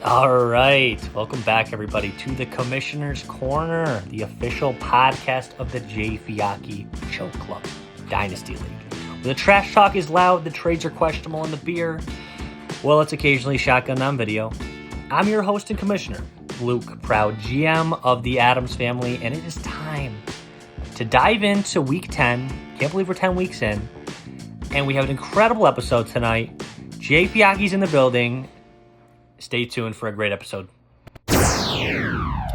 All right. Welcome back, everybody, to the Commissioner's Corner, the official podcast of the Fiacchi Choke Club Dynasty League. Where the trash talk is loud, the trades are questionable, and the beer, well, it's occasionally shotgun on video. I'm your host and commissioner, Luke, proud GM of the Adams family, and it is time to dive into Week 10. Can't believe we're 10 weeks in. And we have an incredible episode tonight. Fiacchi's in the building. Stay tuned for a great episode.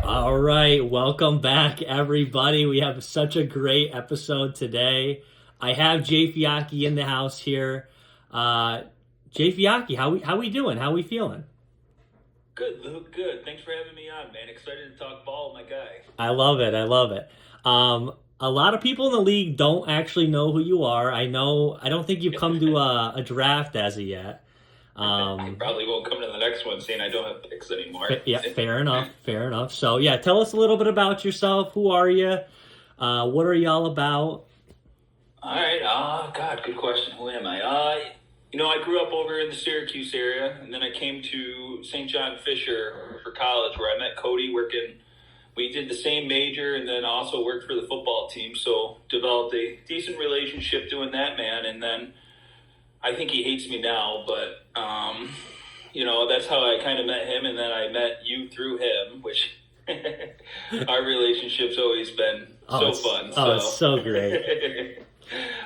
All right, welcome back, everybody. We have such a great episode today. I have Fiacchi in the house here. Fiacchi, how we doing? How we feeling? Good, Luke. Good. Thanks for having me on, man. Excited to talk ball, my guy. I love it. A lot of people in the league don't actually know who you are. I don't think you've come to a draft as of yet. I probably won't come to the next one seeing I don't have picks anymore. Yeah, fair enough. So, yeah, tell us a little bit about yourself. Who are you? What are you all about? All right. God, good question. Who am I? I grew up over in the Syracuse area, and then I came to St. John Fisher for college, where I met Cody working. We did the same major, and then also worked for the football team, so developed a decent relationship doing that, man, and then I think he hates me now, but, that's how I kind of met him, and then I met you through him, which our relationship's always been fun. It's so great.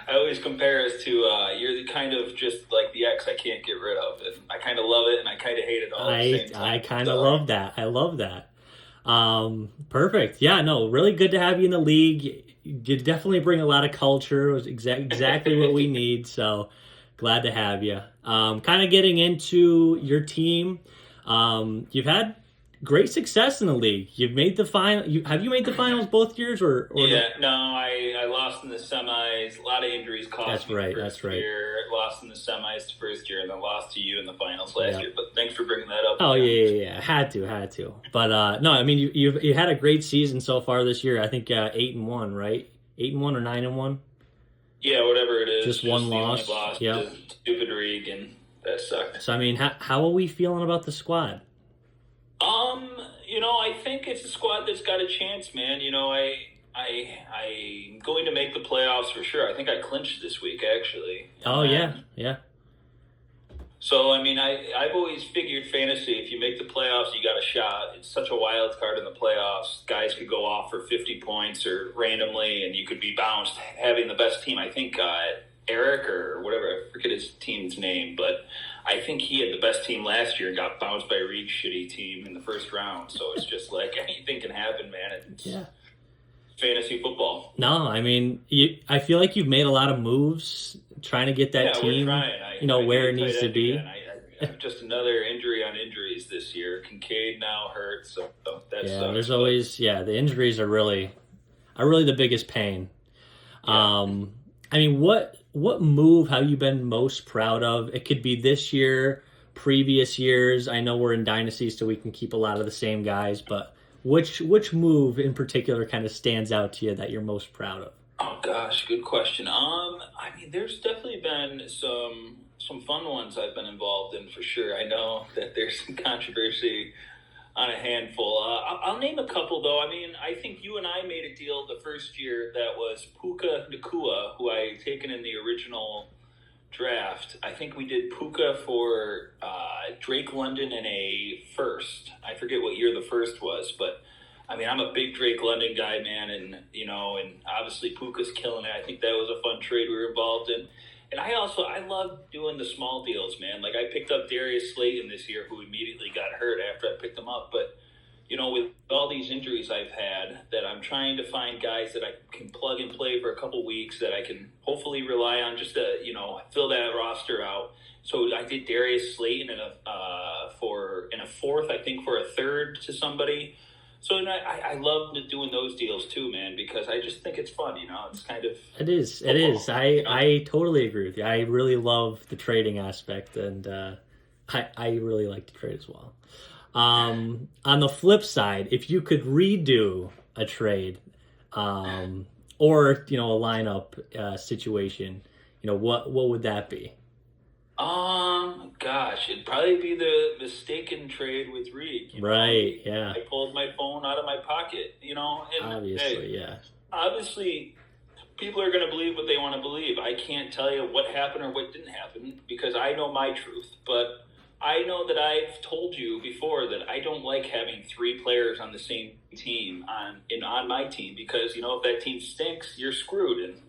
I always compare us to, you're the kind of just like the ex I can't get rid of, and I kind of love it, and I kind of hate it all at the same time. I kind of love that. I love that. Perfect. Yeah, no, really good to have you in the league. You definitely bring a lot of culture. It was exactly what we need, so glad to have you. Kind of getting into your team. You've had great success in the league. You've made the final. Have you made the finals both years, or yeah? No, I lost in the semis. A lot of injuries cost me. That's right. Year. Lost in the semis the first year, and then lost to you in the finals last year. But thanks for bringing that up. Oh yeah. Had to. But no, I mean you had a great season so far this year. I think 8-1, right? 8-1 or 9-1. Yeah, whatever it is. Just one loss. Yeah. Stupid rig, and that sucked. So I mean, how are we feeling about the squad? I think it's a squad that's got a chance, man. I'm going to make the playoffs for sure. I think I clinched this week, actually. Oh, yeah. So, I mean, I've always figured fantasy, if you make the playoffs, you got a shot. It's such a wild card in the playoffs. Guys could go off for 50 points or randomly, and you could be bounced having the best team. I think Eric or whatever, I forget his team's name, but I think he had the best team last year and got bounced by Reed's shitty team in the first round. So it's just like anything can happen, man. It's fantasy football. No, I mean, I feel like you've made a lot of moves trying to get that team, where it needs to be. I have just another injury on injuries this year. Kincaid now hurt, so that sucks. There's always the injuries are really the biggest pain. Yeah. I mean, what move have you been most proud of? It could be this year, previous years. I know we're in dynasties, so we can keep a lot of the same guys, but which move in particular kind of stands out to you that you're most proud of? Oh gosh, good question. I mean, there's definitely been some fun ones I've been involved in for sure. I know that there's some controversy on a handful. I'll name a couple, though. I mean, I think you and I made a deal the first year that was Puka Nacua, who I had taken in the original draft. I think we did Puka for Drake London in a first. I forget what year the first was, but I mean, I'm a big Drake London guy, man, and obviously Puka's killing it. I think that was a fun trade we were involved in. And I love doing the small deals, man. Like, I picked up Darius Slayton this year, who immediately got hurt after I picked him up. But, with all these injuries I've had, that I'm trying to find guys that I can plug and play for a couple weeks that I can hopefully rely on just to, fill that roster out. So I did Darius Slayton in a fourth, I think, for a third to somebody. So I love doing those deals too, man, because I just think it's fun, It's kind of... It is. I totally agree with you. I really love the trading aspect, and I really like to trade as well. On the flip side, if you could redo a trade or, a lineup situation, what would that be? Gosh, it'd probably be the mistaken trade with Reek. Right. Yeah. I pulled my phone out of my pocket, and hey, Obviously. Yeah. obviously people are going to believe what they want to believe. I can't tell you what happened or what didn't happen because I know my truth. But I know that I've told you before that I don't like having three players on the same team on my team because if that team stinks, you're screwed. And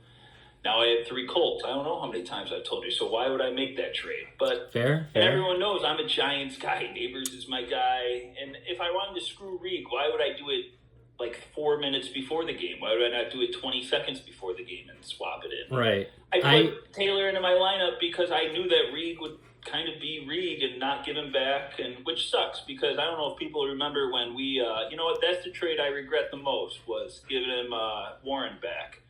now I have three Colts. I don't know how many times I've told you. So why would I make that trade? But Fair. and everyone knows I'm a Giants guy. Neighbors is my guy. And if I wanted to screw Reek, why would I do it like 4 minutes before the game? Why would I not do it 20 seconds before the game and swap it in? Right. I put Taylor into my lineup because I knew that Reed would kind of be Reed and not give him back, and which sucks because I don't know if people remember when we, that's the trade I regret the most was giving him Warren back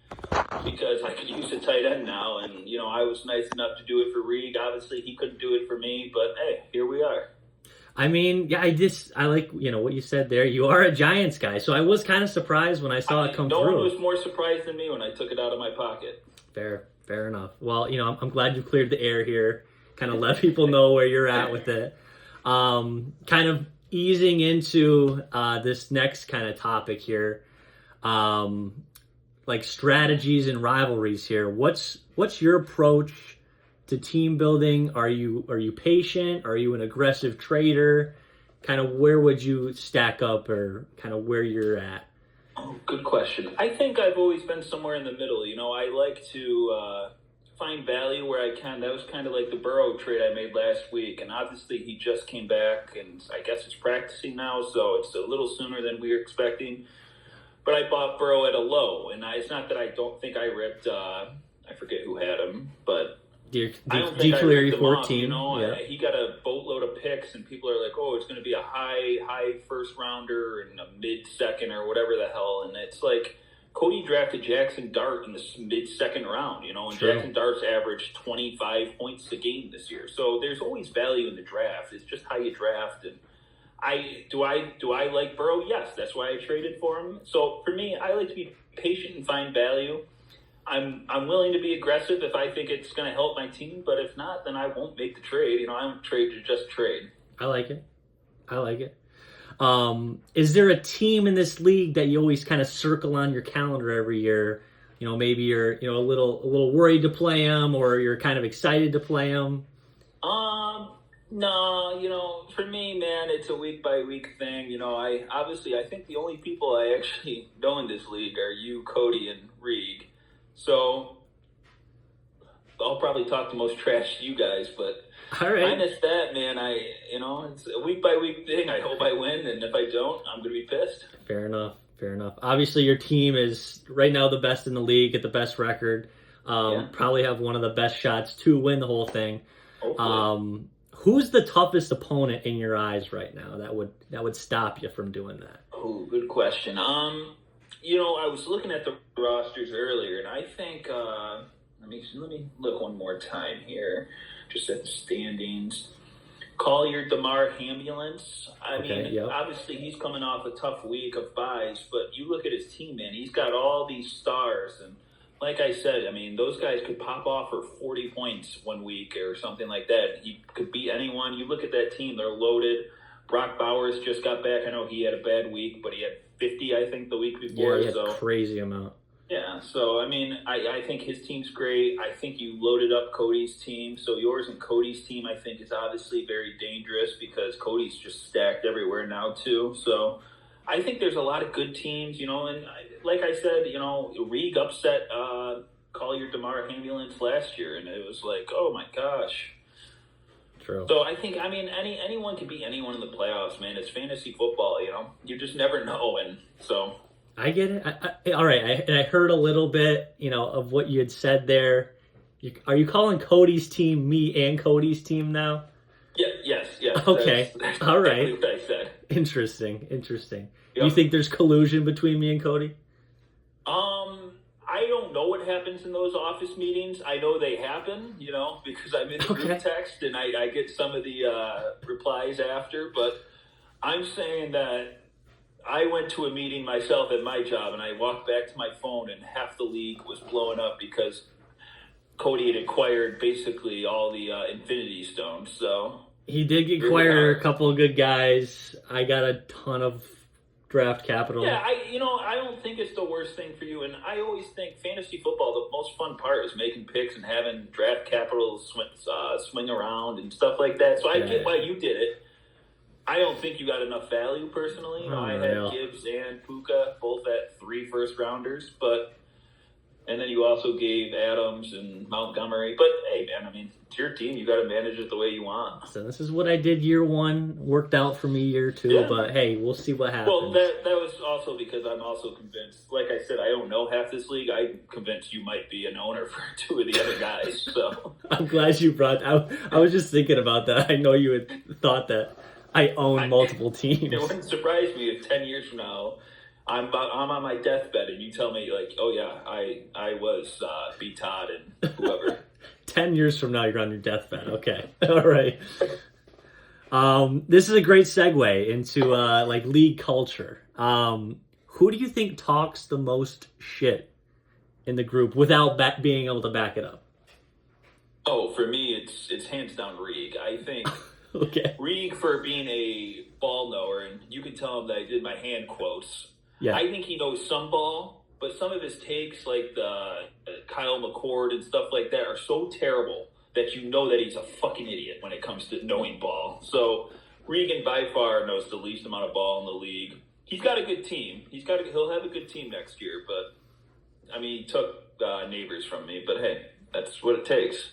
because I could use a tight end now, and I was nice enough to do it for Reed. Obviously, he couldn't do it for me, but hey, here we are. I mean, yeah, I like, what you said there. You are a Giants guy, so I was kind of surprised when I saw it come through. No one was more surprised than me when I took it out of my pocket. Fair enough. Well, I'm glad you cleared the air here, kind of let people know where you're at with it. Kind of easing into this next kind of topic here, like strategies and rivalries here. What's your approach to team building? Are you patient? Are you an aggressive trader? Kind of where would you stack up, or kind of where you're at? Oh, good question. I think I've always been somewhere in the middle. I like to find value where I can. That was kind of like the Burrow trade I made last week, and obviously he just came back, and I guess he's practicing now, so it's a little sooner than we were expecting. But I bought Burrow at a low, and it's not that I don't think I ripped. I forget who had him, but. I don't think I ripped him off, Yeah. He got a boatload of picks, and people are like, "Oh, it's going to be a high first rounder and a mid second or whatever the hell." And it's like Cody drafted Jackson Dart in the mid second round, and True. Jackson Dart's averaged 25 points a game this year. So there's always value in the draft. It's just how you draft. And do I like Burrow? Yes, that's why I traded for him. So for me, I like to be patient and find value. I'm willing to be aggressive if I think it's going to help my team, but if not, then I won't make the trade. I don't trade to just trade. I like it. Is there a team in this league that you always kind of circle on your calendar every year? Maybe you're a little worried to play them, or you're kind of excited to play them. No, for me, man, it's a week by week thing. I think the only people I actually know in this league are you, Cody, and Reed. So I'll probably talk the most trash to you guys, but all right. Minus that, man, it's a week by week thing. I hope I win, and if I don't, I'm going to be pissed. Fair enough. Obviously, your team is right now the best in the league, at the best record. Probably have one of the best shots to win the whole thing. Hopefully. Who's the toughest opponent in your eyes right now that would stop you from doing that? Oh, good question. I was looking at the rosters earlier, and I think let me look one more time here, just at the standings. Collier, DeMar, Ambulance. Obviously he's coming off a tough week of buys, but you look at his team, man. He's got all these stars, and like I said, those guys could pop off for 40 points one week or something like that. He could beat anyone. You look at that team; they're loaded. Brock Bowers just got back. I know he had a bad week, but he had 50, I think, the week before. Yeah, he had a crazy amount. Yeah, so, I think his team's great. I think you loaded up Cody's team. So yours and Cody's team, I think, is obviously very dangerous because Cody's just stacked everywhere now, too. So I think there's a lot of good teams, and like I said, Reed upset Collier, DeMar, Ambulance last year, and it was like, oh, my gosh. True. So I think, anyone can beat anyone in the playoffs, man. It's fantasy football, You just never know, and so... I get it. All right, I heard a little bit, of what you had said there. Are you calling Cody's team me and Cody's team now? Yeah, yes. Okay, that's all right. What I said. Interesting. Yep. You think there's collusion between me and Cody? I don't know what happens in those office meetings. I know they happen, because I'm in the group text and I get some of the replies after. But I'm saying that I went to a meeting myself at my job, and I walked back to my phone, and half the league was blowing up because Cody had acquired basically all the Infinity Stones. So He did get acquire a couple of good guys. I got a ton of draft capital. Yeah, I don't think it's the worst thing for you. And I always think fantasy football, the most fun part is making picks and having draft capital swing around and stuff like that. So I get why you did it. I don't think you got enough value personally. I had Gibbs and Puka both at 3 first-rounders, and then you also gave Adams and Montgomery. But hey, man, I mean, it's your team. You got to manage it the way you want. So this is what I did year 1. Worked out for me year 2. Yeah. But hey, we'll see what happens. Well, that was also because I'm also convinced. Like I said, I don't know half this league. I'm convinced you might be an owner for 2 of the other guys. So I'm glad you brought. I was just thinking about that. I know you had thought that I own multiple teams. It wouldn't surprise me if 10 years from now I'm on my deathbed and you tell me like, oh yeah, I was B. Todd and whoever. 10 years from now, you're on your deathbed. Okay, all right. This is a great segue into like league culture. Who do you think talks the most shit in the group without being able to back it up? Oh, for me, it's hands down Reeg. I think. Okay. Reeg for being a ball knower, and you can tell him that I did my hand quotes. Yeah. I think he knows some ball, but some of his takes, like the Kyle McCord and stuff like that, are so terrible that you know that he's a fucking idiot when it comes to knowing ball. So Regan by far knows the least amount of ball in the league. He's got a good team. He'll have a good team next year, but I mean, he took Neighbors from me, but hey, that's what it takes.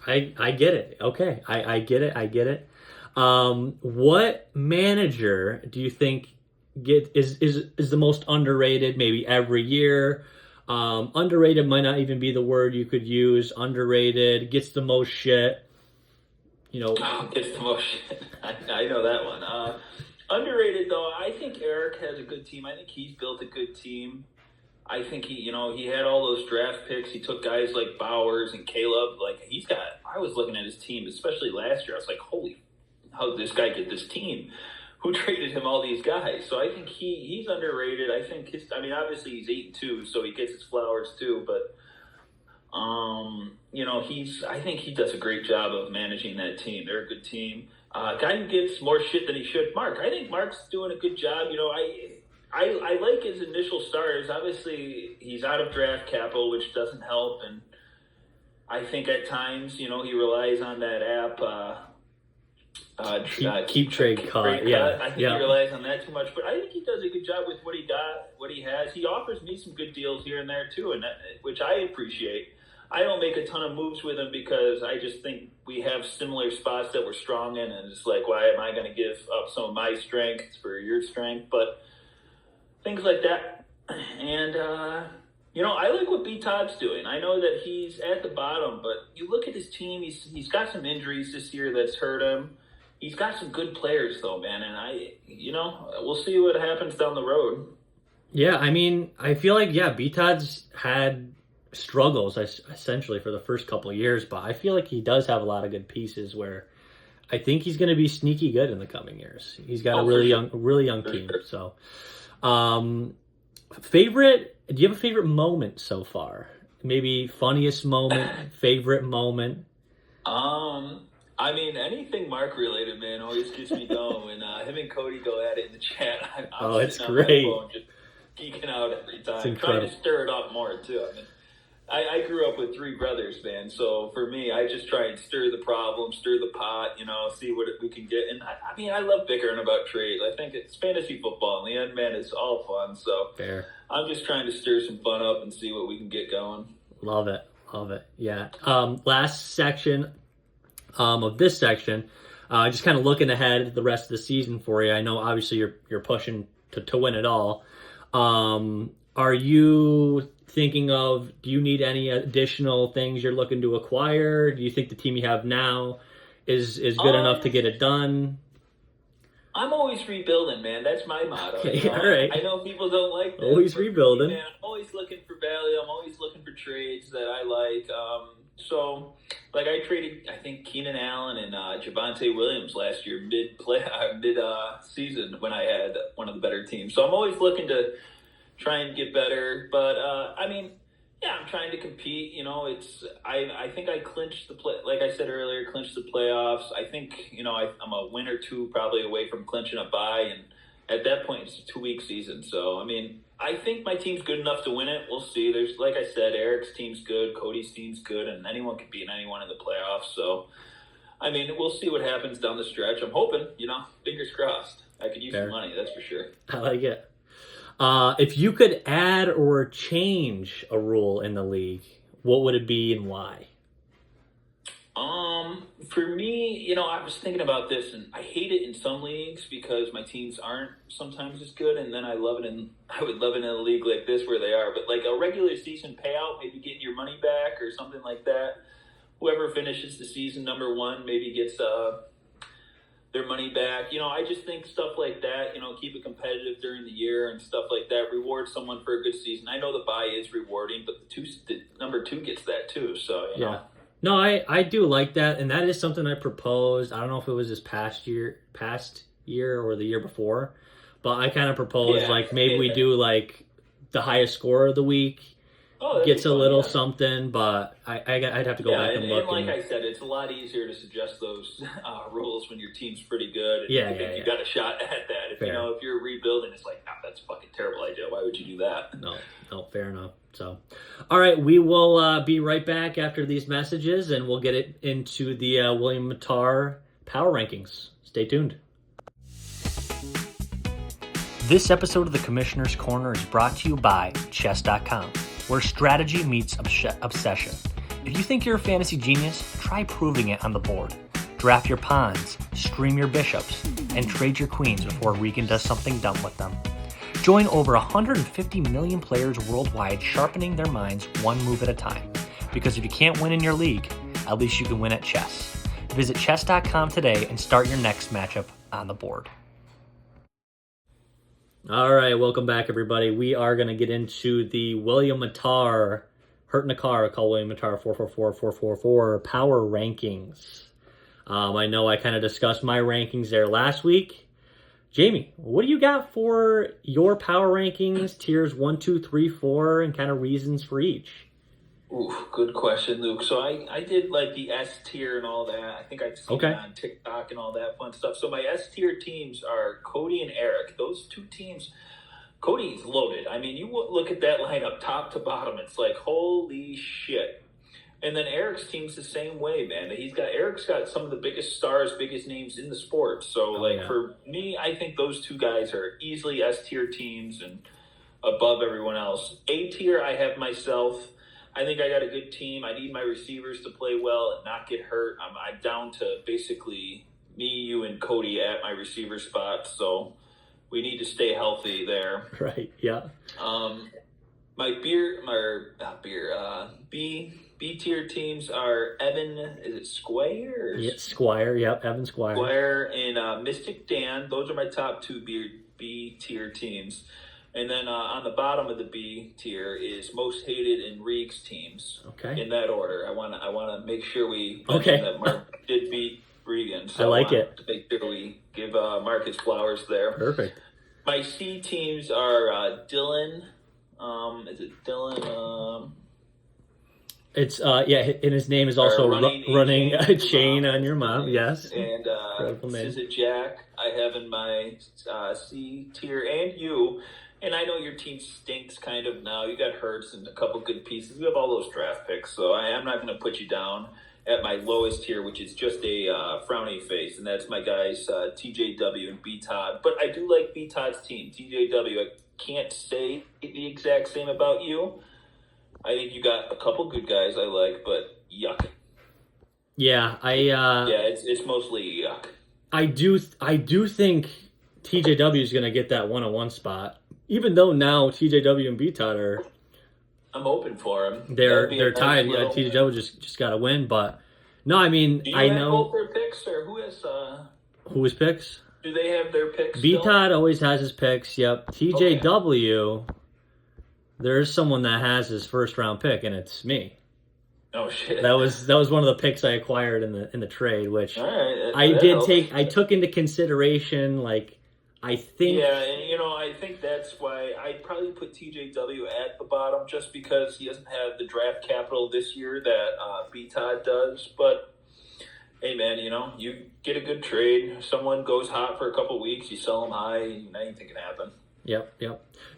I get it. Okay, I get it. What manager do you think is the most underrated? Maybe every year. Underrated might not even be the word you could use. Underrated gets the most shit. Gets the most shit. I know that one. Underrated though, I think Eric has a good team. I think he's built a good team. I think he had all those draft picks. He took guys like Bowers and Caleb. Like I was looking at his team, especially last year. I was like, holy, how did this guy get this team? Who traded him all these guys? So I think he's underrated. I think obviously he's 8-2, so he gets his flowers too. But I think he does a great job of managing that team. They're a good team. Guy who gets more shit than he should, Mark. I think Mark's doing a good job. I like his initial starters. Obviously, he's out of draft capital, which doesn't help. And I think at times, he relies on that app. Keep trade cut. Yeah. I think he relies on that too much. But I think he does a good job with what he got, what he has. He offers me some good deals here and there too, which I appreciate. I don't make a ton of moves with him because I just think we have similar spots that we're strong in. And it's like, why am I going to give up some of my strengths for your strength? But things like that. And, I like what B. Todd's doing. I know that he's at the bottom, but you look at his team, he's got some injuries this year that's hurt him. He's got some good players, though, man. And we'll see what happens down the road. Yeah, I mean, I feel like, B. Todd's had struggles, essentially, for the first couple of years, but I feel like he does have a lot of good pieces where I think he's going to be sneaky good in the coming years. He's got a really young team, so... do you have a favorite moment so far? Maybe funniest moment, favorite moment? Anything Mark related, man, always gets me going. When him and Cody go at it in the chat, it's great. On my phone, just geeking out every time. Trying to stir it up more too. I grew up with 3 brothers, man. So for me, I just try and stir the problem, stir the pot, see what we can get. And I love bickering about trades. I think it's fantasy football. In the end, man, it's all fun. So fair. I'm just trying to stir some fun up and see what we can get going. Love it. Yeah. Last section of this section, just kind of looking ahead at the rest of the season for you. I know obviously you're pushing to win it all. Are you thinking of, do you need any additional things you're looking to acquire? Do you think the team you have now is good enough to get it done? I'm always rebuilding, man. That's my motto. Okay, all right. I know people don't like that. Always rebuilding. Man, I'm always looking for value. I'm always looking for trades that I like. So, I traded, I think, Keenan Allen and Javonte Williams last year, mid-season when I had one of the better teams. So I'm always looking to try and get better. But, Yeah, I'm trying to compete. I think I clinched the play. Like I said earlier, clinched the playoffs. I think I'm a win or two probably away from clinching a bye, and at that point it's a 2 week season. So I mean, I think my team's good enough to win it. We'll see. There's like I said, Eric's team's good, Cody's team's good, and anyone can beat anyone in the playoffs. So I mean, we'll see what happens down the stretch. I'm hoping, fingers crossed. I could use Fair. some money, that's for sure. I like it. If you could add or change a rule in the league, what would it be and why? For me, I was thinking about this, and I hate it in some leagues because my teams aren't sometimes as good, and then I would love it in a league like this where they are. But like a regular season payout, maybe getting your money back or something like that. Whoever finishes the season number one maybe gets their money back. I just think stuff like that, keep it competitive during the year and stuff like that. Reward someone for a good season. I know the bye is rewarding, but the number two gets that too. So, Yeah. No, I do like that, and that is something I proposed. I don't know if it was this past year or the year before, but I kind of proposed maybe we do like the highest score of the week. Gets a little something, but I'd have to go back and look. And like I said, it's a lot easier to suggest those rules when your team's pretty good. And you got a shot at that. If you're rebuilding, it's like, that's a fucking terrible idea. Why would you do that? No, fair enough. So, all right, we will be right back after these messages, and we'll get it into the William Matar power rankings. Stay tuned. This episode of the Commissioner's Corner is brought to you by Chess.com, where strategy meets obsession. If you think you're a fantasy genius, try proving it on the board. Draft your pawns, stream your bishops, and trade your queens before Regan does something dumb with them. Join over 150 million players worldwide sharpening their minds one move at a time. Because if you can't win in your league, at least you can win at chess. Visit chess.com today and start your next matchup on the board. All right, welcome back, everybody. We are going to get into the William Matar, Hurt Nakar, call William Matar 444-444 power rankings. I know I kind of discussed my rankings there last week. Jamie, what do you got for your power rankings, tiers 1, 2, 3, 4, and kind of reasons for each? Ooh, good question, Luke. So I did like the S tier and all that. I think I've seen it on TikTok and all that fun stuff. So my S tier teams are Cody and Eric. Those two teams, Cody's loaded. I mean, you look at that lineup top to bottom. It's like, holy shit. And then Eric's team's the same way, man. Eric's got some of the biggest stars, biggest names in the sport. So for me, I think those two guys are easily S tier teams and above everyone else. A tier, I have myself. I think I got a good team. I need my receivers to play well and not get hurt. I'm down to basically me, you, and Cody at my receiver spot. So we need to stay healthy there. Right. Yeah. My B tier teams are Evan. Is it Squire? Yeah, Squire. Yep, Evan Squire. Squire and Mystic Dan. Those are my top two B tier teams. And then on the bottom of the B tier is Most Hated and Reeg's teams. Okay. In that order. I want to make sure we mention that Mark did beat Regan. So I like it. To make sure we give Mark his flowers there. Perfect. My C teams are Dylan. Is it Dylan? It's and his name is also running a chain on your mom. Yes. And this is Jack. I have in my C tier, and you. And I know your team stinks kind of now. You got Hurts and a couple good pieces. You have all those draft picks, so I'm not going to put you down at my lowest tier, which is just a frowny face, and that's my guys TJW and B Todd. But I do like B Todd's team. TJW, I can't say the exact same about you. I think you got a couple good guys I like, but yuck. Yeah, it's mostly yuck. I do think TJW is going to get that 101 spot. Even though now TJW and B-Todd are... I'm open for him. They're tied. TJW just got to win, but... No, I mean, I know... both their picks, or who has... Who has picks? Do they have their picks B-Todd always has his picks, yep. TJW, there's someone that has his first-round pick, and it's me. Oh, shit. That was one of the picks I acquired in the trade, which all right, I took into consideration, like... I think. Yeah, and I think that's why I'd probably put TJW at the bottom, just because he doesn't have the draft capital this year that B Todd does. But hey, man, you get a good trade. Someone goes hot for a couple weeks, you sell them high, anything can happen. Yep.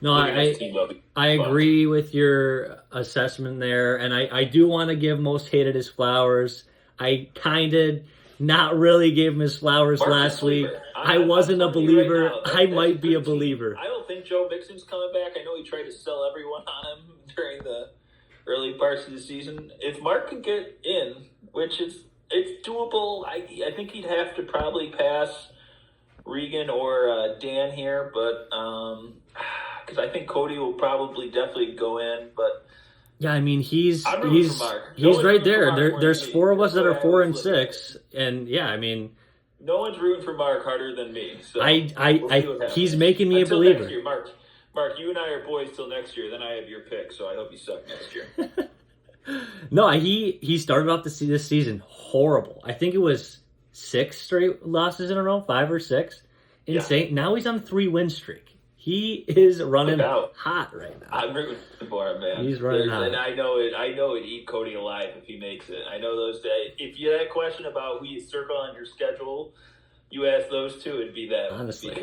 No, I agree with your assessment there, and I do want to give Most Hated his flowers. I kind of not really gave him his flowers last week. I wasn't a believer. I might be a believer. I don't think Joe Mixon's coming back. I know he tried to sell everyone on him during the early parts of the season. If Mark could get in, which it's doable, I think he'd have to probably pass Regan or Dan here, but because I think Cody will probably definitely go in, but yeah, I mean he's right there. There's four of us that are 4 and 6, and yeah, I mean no one's rooting for Mark harder than me. So he's making me until a believer. Next year, Mark, you and I are boys till next year. Then I have your pick, so I hope you suck next year. No, he started off this season horrible. I think it was 6 straight losses in a row, 5 or 6. Insane. Yeah. Now he's on a 3-win streak. He is running hot right now. I'm rooting for him, man. He's running hot. And I know it'd eat Cody alive if he makes it. I know those days. If you had a question about who you circle on your schedule, you ask those two, it'd be that. Honestly.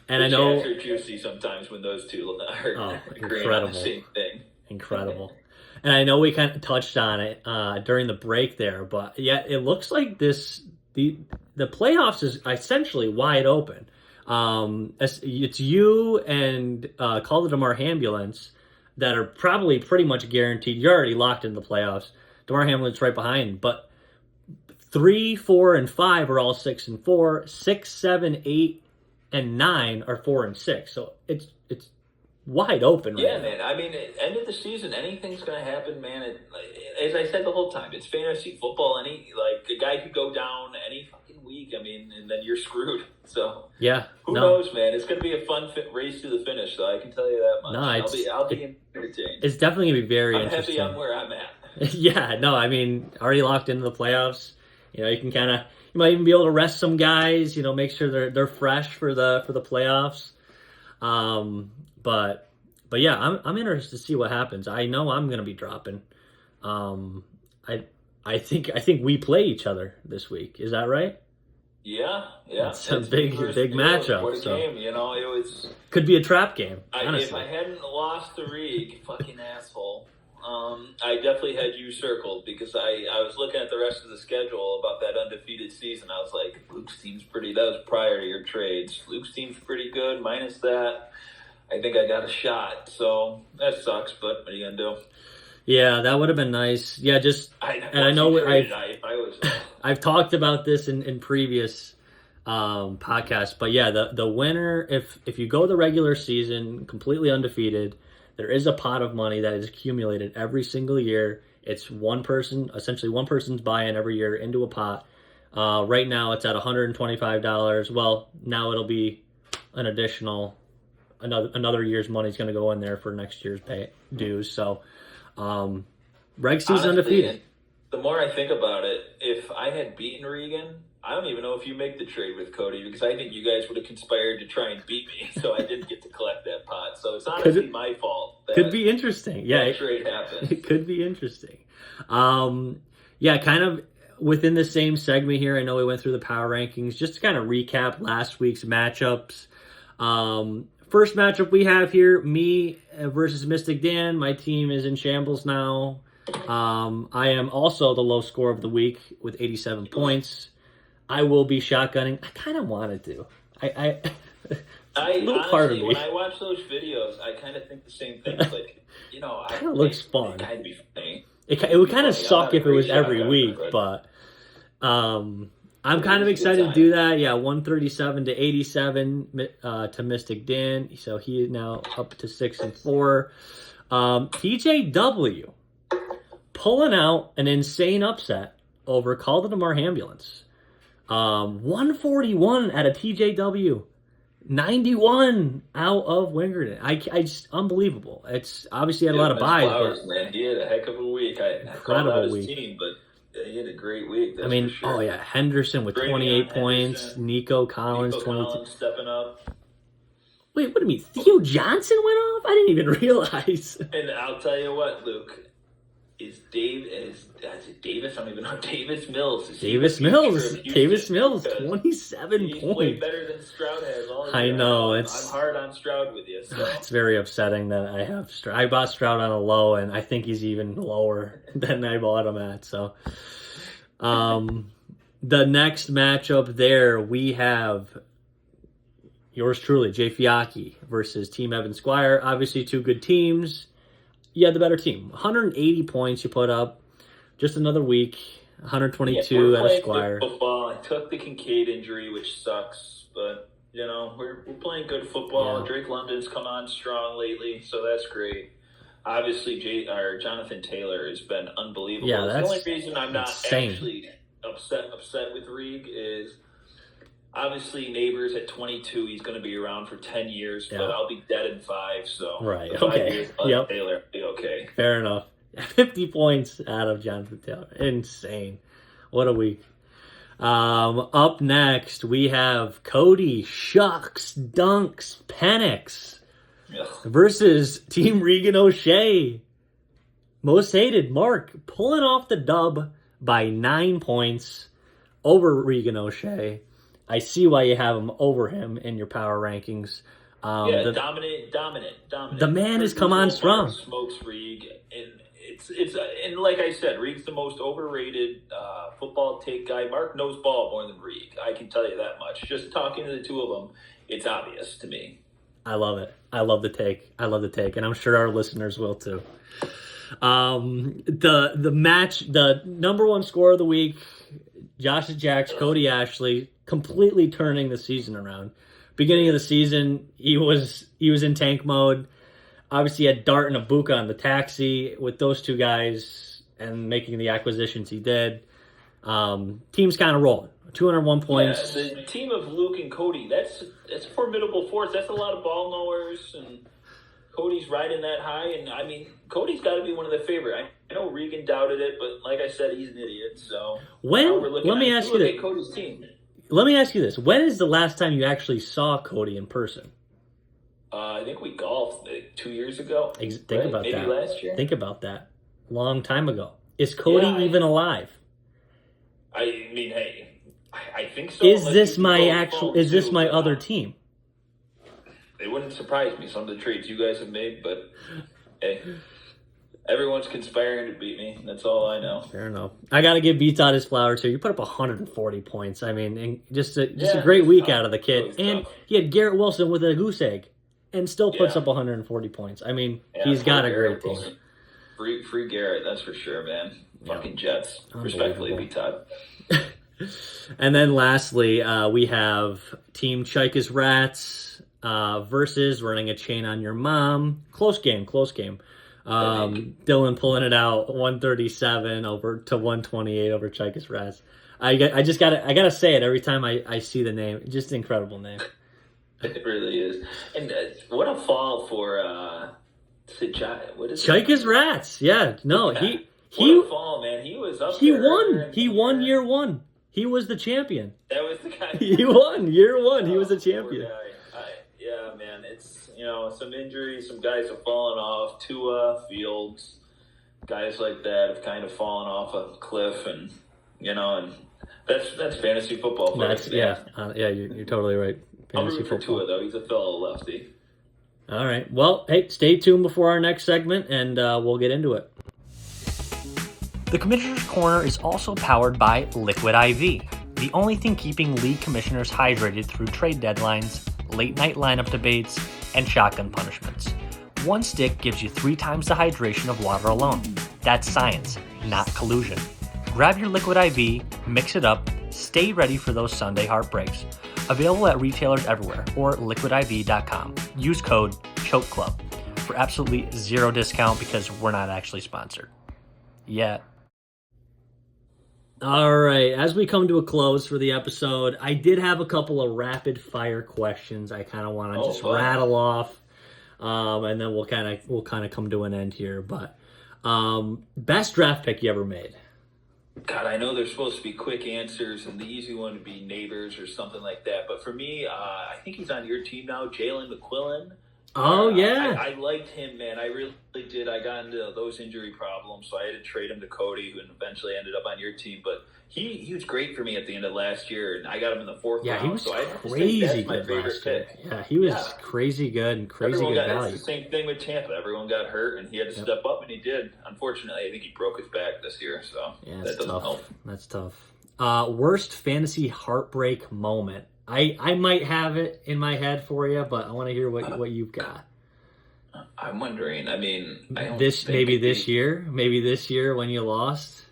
And I know are juicy sometimes when those two are agreeing on the same thing. Incredible. And I know we kind of touched on it during the break there, but yeah, it looks like the playoffs is essentially wide open. It's you and Call the DeMar Ambulance that are probably pretty much guaranteed. You're already locked in the playoffs. DeMar Ambulance right behind, but 3, 4, and 5 are all 6 and 4. 6, 7, 8, and 9 are 4 and 6. So it's wide open right now. Man. I mean, end of the season, anything's going to happen, man. As I said the whole time, it's fantasy football. A guy could go down any fucking week. I mean, and then you're screwed. So yeah, who knows, man? It's going to be a fun race to the finish. So I can tell you that much. No, I'll be entertained. It's definitely going to be very interesting. I'm happy I'm where I'm at. Yeah, no, I mean, already locked into the playoffs. You can you might even be able to rest some guys. Make sure they're fresh for the playoffs. But yeah, I'm interested to see what happens. I know I'm going to be dropping. I think we play each other this week. Is that right? Yeah. It's a big matchup. What a game, it was. Could be a trap game. Honestly. If I hadn't lost the rig, fucking asshole. I definitely had you circled because I was looking at the rest of the schedule about that undefeated season. I was like, Luke's team's that was prior to your trades. Luke's team's pretty good, minus that. I think I got a shot, so that sucks, but what are you going to do? Yeah, that would have been nice. Yeah, I know I've talked about this in previous podcasts, but yeah, the winner, if you go the regular season completely undefeated, there is a pot of money that is accumulated every single year. It's essentially one person's buy-in every year into a pot. Right now it's at $125. Well, now it'll be an additional another year's money is going to go in there for next year's dues. So, reg season undefeated. The more I think about it, if I had beaten Regan, I don't even know if you make the trade with Cody because I think you guys would have conspired to try and beat me, so I didn't get to collect that pot. So it's honestly my fault. Could be interesting. Yeah, that trade happened. It could be interesting. Yeah, kind of within the same segment here. I know we went through the power rankings. Just to kind of recap last week's matchups. First matchup we have here, me versus Mystic Dan. My team is in shambles now. I am also the low score of the week with 87 points. I will be shotgunning. I kind of wanted to. A little part of me. When I watch those videos, I kind of think the same thing. Like, it kind of looks fun. It kind of be funny. It would kind of suck if it was every week, but I'm kind of excited to do that. Yeah, 137 to 87 to Mystic Dan. So he is now up to 6 and 4. TJW pulling out an insane upset over Call the DeMar Ambulance. 141 at a TJW. 91 out of Wingerton. I just unbelievable. It's obviously had a lot of buys. Man, he had a heck of a week. Incredible week. Team, but he had a great week. Henderson with 28 points. Nico Collins 22. Stepping Wait, what do you mean? Theo Johnson went off? I didn't even realize. And I'll tell you what, Luke, is it Davis? I don't even know. Davis Mills. Davis Mills, 27 he's points. way better than Stroud has. I know. I'm hard on Stroud with you. So. It's very upsetting that I bought Stroud on a low, and I think he's even lower than I bought him at. So, the next matchup there, we have yours truly, Jay Fiacchi versus Team Evan Squire. Obviously, two good teams. You had the better team. 180 points you put up. Just another week. 122 at a Squire. Football. I took the Kincaid injury, which sucks, but we're playing good football. Yeah. Drake London's come on strong lately, so that's great. Obviously, Jonathan Taylor has been unbelievable. Yeah, the only reason I'm not insane. actually upset with Reed is obviously Neighbors at 22. He's going to be around for 10 years, but I'll be dead in 5. So right, okay, yep. Taylor will be okay. Fair enough. 50 points out of Jonathan Taylor. Insane. What a week. Up next, we have Cody Shucks Dunks Penix versus Team Regan O'Shea. Most hated Mark pulling off the dub by 9 points over Regan O'Shea. I see why you have him over him in your power rankings. Dominant. The man has come on strong. Smokes Reeg, and and like I said, Reeg's the most overrated football take guy. Mark knows ball more than Reeg. I can tell you that much. Just talking to the two of them, it's obvious to me. I love it. I love the take, and I'm sure our listeners will too. The match, the number one scorer of the week, Josh Jacks, Cody Ashley, completely turning the season around. Beginning of the season, he was in tank mode. Obviously, he had Dart and Abuka on the taxi with those two guys and making the acquisitions he did. Team's kind of rolling. 201 points. Yeah, the team of Luke and Cody, that's a formidable force. That's a lot of ball knowers, and Cody's riding that high. And, I mean, Cody's got to be one of the favorite. I know Regan doubted it, but like I said, he's an idiot. So let me ask you this. Cody's team. Let me ask you this. When is the last time you actually saw Cody in person? I think we golfed 2 years ago. Think about Maybe that. Last year. Think about that. Long time ago. Is Cody even alive? I mean, hey, I think so. Is this my other team? It wouldn't surprise me, some of the trades you guys have made, but hey, everyone's conspiring to beat me. That's all I know. Fair enough. I got to give Beats out his flowers too. You put up 140 points. I mean, and just a great week out of the kid. And he had Garrett Wilson with a goose egg and still puts up 140 points. I mean, he's got a great team. Free Garrett, that's for sure, man. Fucking Jets. Respectfully, B-Todd. And then lastly, we have Team Chika's Rats versus Running a Chain on Your Mom. Close game. Dylan pulling it out 137 over to 128 over Chika's Rats. I gotta say it every time I see the name. Just an incredible name. It really is. And what a fall for Chika's Rats. Yeah, no, what a fall, man. He was up He there. won. He won year one. He was the champion. That was the guy. He won year one. He was the champion. Yeah, man. It's some injuries. Some guys have fallen off. Tua, Fields, guys like that have kind of fallen off a cliff, and that's fantasy football. You're totally right. I'm rooting for Tua though. He's a fellow lefty. All right. Well, hey, stay tuned before our next segment, and we'll get into it. The Commissioner's Corner is also powered by Liquid IV, the only thing keeping league commissioners hydrated through trade deadlines, late-night lineup debates, and shotgun punishments. One stick gives you 3 times the hydration of water alone. That's science, not collusion. Grab your Liquid IV, mix it up, stay ready for those Sunday heartbreaks. Available at retailers everywhere or liquidiv.com. Use code CHOKECLUB for absolutely zero discount because we're not actually sponsored yet. All right, as we come to a close for the episode, I did have a couple of rapid fire questions I kind of want to just rattle off, and then we'll kind of come to an end here. But best draft pick you ever made? God, I know there's supposed to be quick answers, and the easy one would be neighbors or something like that. But for me, I think he's on your team now, Jalen McQuillan. Oh yeah, I liked him, man. I really did. I got into those injury problems, so I had to trade him to Cody, who eventually ended up on your team. But he was great for me at the end of last year, and I got him in the fourth yeah, he round. was So I have to say crazy that's my good favorite last year. pick. Yeah, he was Yeah, crazy good and crazy everyone good got. It's value. the same thing with Tampa. Everyone got hurt, and he had to Yep. step up, and he did. Unfortunately, I think he broke his back this year, so Yeah, that it's doesn't tough. help. That's tough. Worst fantasy heartbreak moment. I might have it in my head for you, but I want to hear what you've got. I'm wondering. I mean, I don't This think maybe this year when you lost.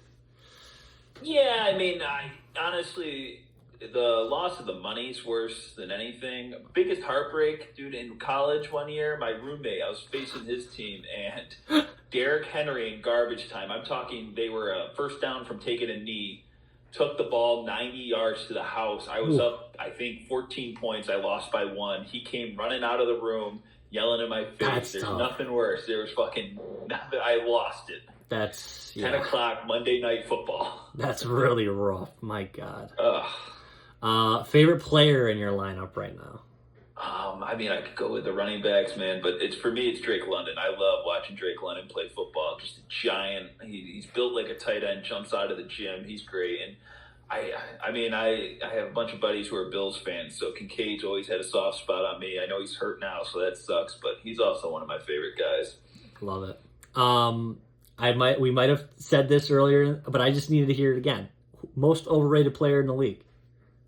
Yeah, I mean, I honestly, the loss of the money's worse than anything. Biggest heartbreak, dude. In college one year, my roommate, I was facing his team, and Derrick Henry in garbage time. I'm talking, they were a first down from taking a knee. Took the ball 90 yards to the house. I was Ooh. up, I think, 14 points. I lost by one. He came running out of the room, yelling in my face. That's There's tough. nothing worse. There was fucking nothing. I lost it. That's 10 o'clock Monday Night Football. That's really rough. My God. Ugh. Favorite player in your lineup right now? I mean, I could go with the running backs, man, but for me, it's Drake London. I love watching Drake London play football. Just a giant. He's built like a tight end. Jumps out of the gym. He's great. And I mean, I have a bunch of buddies who are Bills fans, so Kincaid's always had a soft spot on me. I know he's hurt now, so that sucks, but he's also one of my favorite guys. Love it. We might have said this earlier, but I just needed to hear it again. Most overrated player in the league.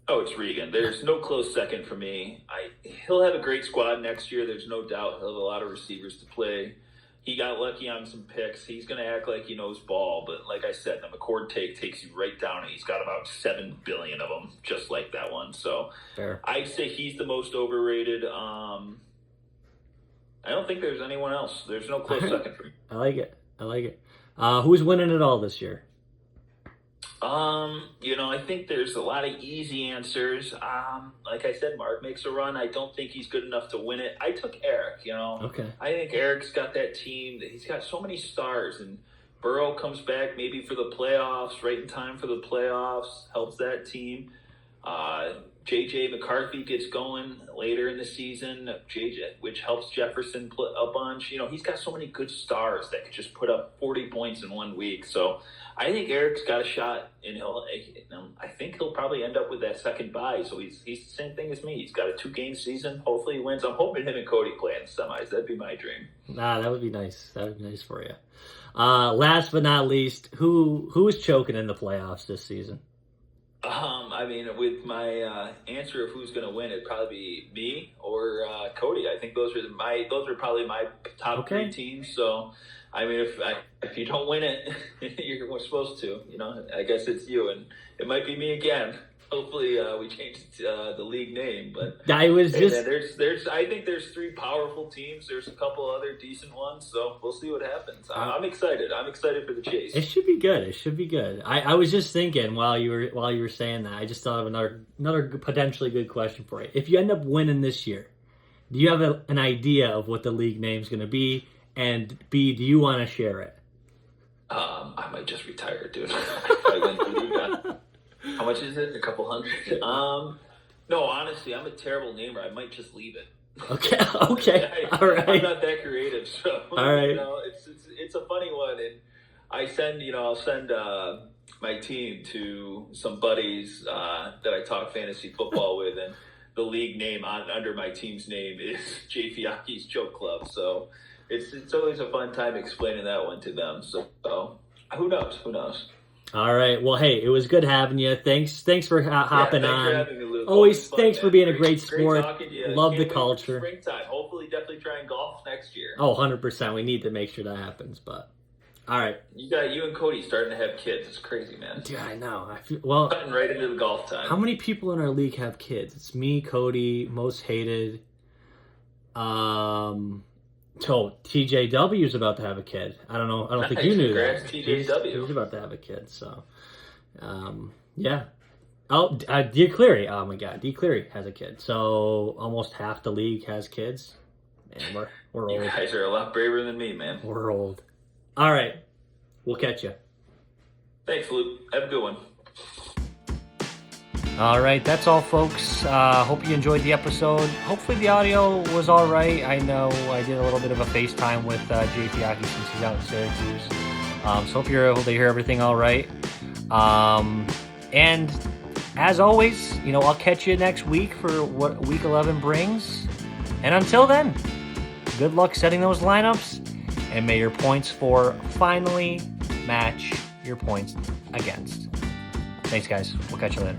Oh, it's Regan. There's no close second for me. He'll have a great squad next year. There's no doubt. He'll have a lot of receivers to play. He got lucky on some picks. He's going to act like he knows ball, but like I said, the McCord take takes you right down, and he's got about 7 billion of them, just like that one. So Fair. I'd say he's the most overrated. I don't think there's anyone else. There's no close second for me. I like it. Who's winning it all this year? I think there's a lot of easy answers. Like I said, Mark makes a run. I don't think he's good enough to win it. I took Eric, Okay. I think Eric's got that team. He's got so many stars, and Burrow comes back maybe for the playoffs, right in time for the playoffs, helps that team. J.J. McCarthy gets going later in the season, which helps Jefferson a bunch. He's got so many good stars that could just put up 40 points in 1 week. So I think Eric's got a shot, and I think he'll probably end up with that second bye. So he's the same thing as me. He's got a 2-game season. Hopefully he wins. I'm hoping him and Cody play in the semis. That'd be my dream. That would be nice. That would be nice for you. Last but not least, who is choking in the playoffs this season? I mean, with my answer of who's going to win, it'd probably be me or Cody. I think those are probably my top 3 teams. So, I mean, if you don't win it, you're supposed to. I guess it's you, and it might be me again. Hopefully, we change the league name. But I was man, just. I think there's 3 powerful teams. There's a couple other decent ones. So we'll see what happens. I'm excited. I'm excited for the chase. It should be good. I was just thinking while you were saying that, I just thought of another potentially good question for you. If you end up winning this year, do you have an idea of what the league name's going to be? And B, do you want to share it? I might just retire, dude. If I win the league. How much is it? A couple hundred? No, honestly, I'm a terrible namer. I might just leave it. Okay. All right. I'm not that creative, so all right. It's a funny one, and I'll send my team to some buddies that I talk fantasy football with, and the league name under my team's name is J. Fiacchi's Joke Club. So it's always a fun time explaining that one to them. So who knows? All right. Well, hey, it was good having you. Thanks for hopping on. For having me, Luke. Always fun, thanks man. for being a great sport. Love the Can't wait for culture. Springtime. Hopefully, definitely try and golf next year. Oh, 100%. We need to make sure that happens. But all right. You and Cody starting to have kids. It's crazy, man. Dude, I know. Cutting right into the golf time. How many people in our league have kids? It's me, Cody, most hated. So TJW is about to have a kid. I don't know. I don't think you knew that. TJW. He's about to have a kid. So, yeah. Oh, D. Cleary. Oh my God, D. Cleary has a kid. So almost half the league has kids. Man, we're old. You guys are a lot braver than me, man. We're old. All right, we'll catch you. Thanks, Luke. Have a good one. All right, that's all, folks. Hope you enjoyed the episode. Hopefully the audio was all right. I know I did a little bit of a FaceTime with Jay Fiacchi since he's out in Syracuse. So hope you're able to hear everything all right. And as always, I'll catch you next week for what Week 11 brings. And until then, good luck setting those lineups, and may your points for finally match your points against. Thanks, guys. We'll catch you later.